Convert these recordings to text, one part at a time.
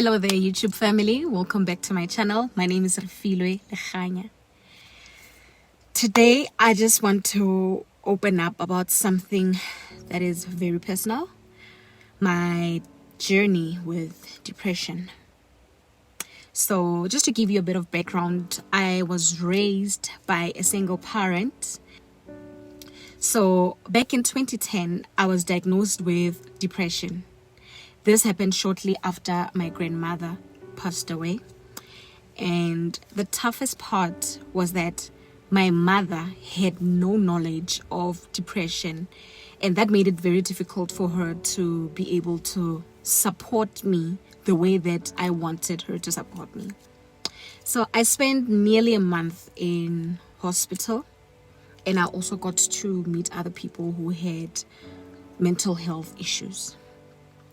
Hello there, YouTube family. Welcome back to my channel. My name is Refiloe, Lekhanya. Today, I just want to open up about something that is very personal. My journey with depression. So, just to give you a bit of background, I was raised by a single parent. So, back in 2010, I was diagnosed with depression. This happened shortly after my grandmother passed away. And the toughest part was that my mother had no knowledge of depression. And that made it very difficult for her to be able to support me the way that I wanted her to support me. So I spent nearly a month in hospital. And I also got to meet other people who had mental health issues.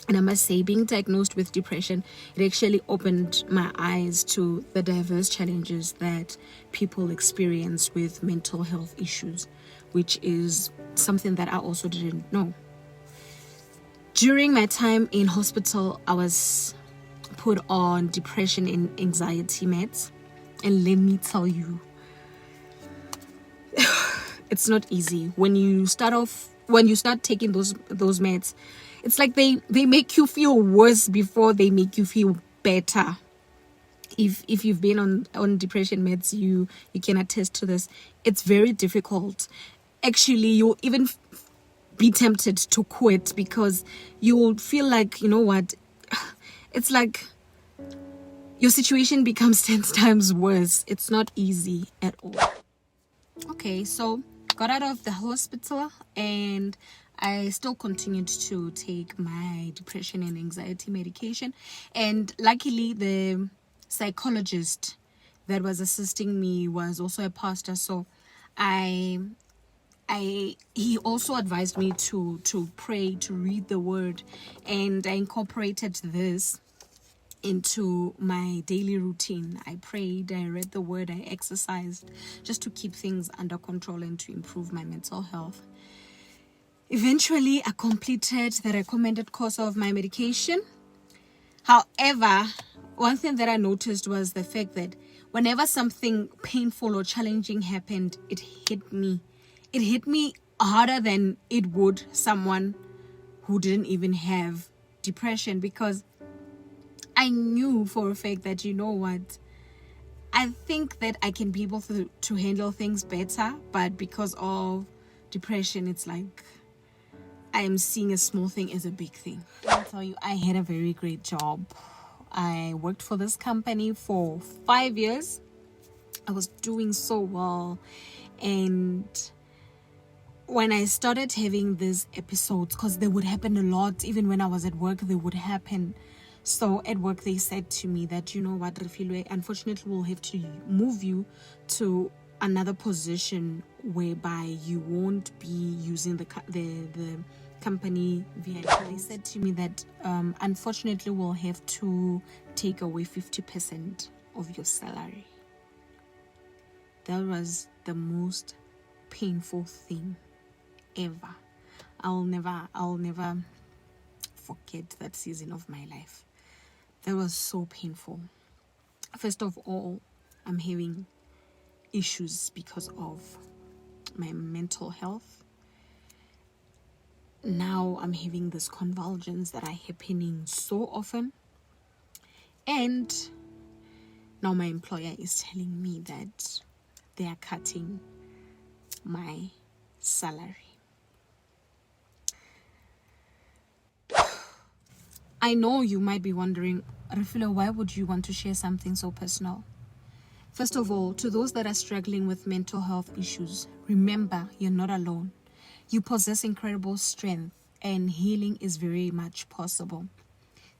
And I must say, being diagnosed with depression, it actually opened my eyes to the diverse challenges that people experience with mental health issues, which is something that I also didn't know. During my time in hospital, I was put on depression and anxiety meds. And let me tell you, it's not easy. When you start taking those meds, it's like they make you feel worse before they make you feel better. If you've been on depression meds, you can attest to this. It's very difficult. Actually, you'll even be tempted to quit because you'll feel like, you know what, it's like your situation becomes 10 times worse. It's not easy at all. Okay, so got out of the hospital and I still continued to take my depression and anxiety medication. And luckily, the psychologist that was assisting me was also a pastor. So he also advised me to pray, to read the word. And I incorporated this into my daily routine. I prayed, I read the word, I exercised just to keep things under control and to improve my mental health. Eventually, I completed the recommended course of my medication. However, one thing that I noticed was the fact that whenever something painful or challenging happened, it hit me. It hit me harder than it would someone who didn't even have depression, because I knew for a fact that, you know what, I think that I can be able to handle things better, but because of depression, it's like I am seeing a small thing as a big thing. I'll tell you, I had a very great job. I worked for this company for 5 years. I was doing so well. And when I started having these episodes, because they would happen a lot, even when I was at work, they would happen. So at work, they said to me that, you know what, Refiloe, unfortunately, we'll have to move you to another position whereby you won't be using the company vehicle. They said to me that unfortunately we'll have to take away 50% of your salary. That was the most painful thing ever. I'll never forget that season of my life. That was so painful. First of all, I'm having issues because of my mental health. Now I'm having these convulsions that are happening so often. And now my employer is telling me that they are cutting my salary. I know you might be wondering, Refiloe, why would you want to share something so personal? First of all, to those that are struggling with mental health issues, remember, you're not alone. You possess incredible strength and healing is very much possible.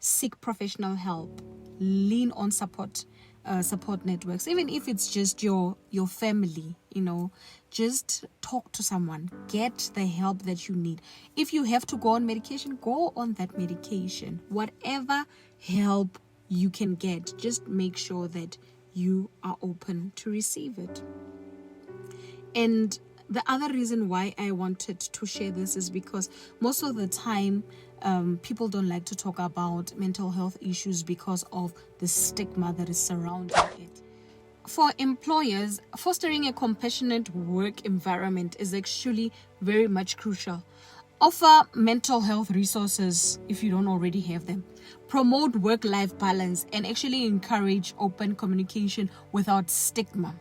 Seek professional help. Lean on support networks. Even if it's just your family, just talk to someone. Get the help that you need. If you have to go on medication, go on that medication. Whatever help you can get, just make sure that you are open to receive it. And the other reason why I wanted to share this is because most of the time people don't like to talk about mental health issues because of the stigma that is surrounding it. For employers, fostering a compassionate work environment is actually very much crucial. Offer mental health resources if you don't already have them. Promote work-life balance and actually encourage open communication without stigma.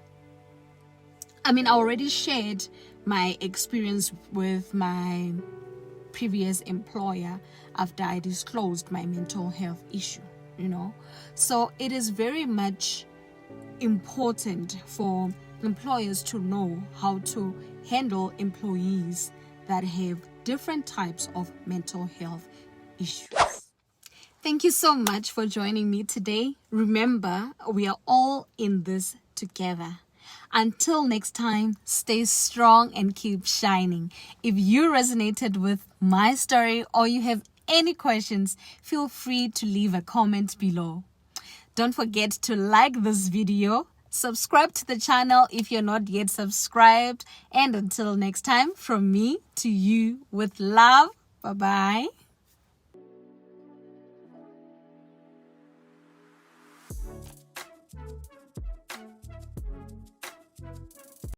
I already shared my experience with my previous employer after I disclosed my mental health issue, So it is very much important for employers to know how to handle employees that have different types of mental health issues. Thank you so much for joining me today. Remember, we are all in this together. Until next time, stay strong and keep shining. If you resonated with my story or you have any questions, feel free to leave a comment below. Don't forget to like this video, subscribe to the channel if you're not yet subscribed, and until next time, from me to you with love. Bye-bye.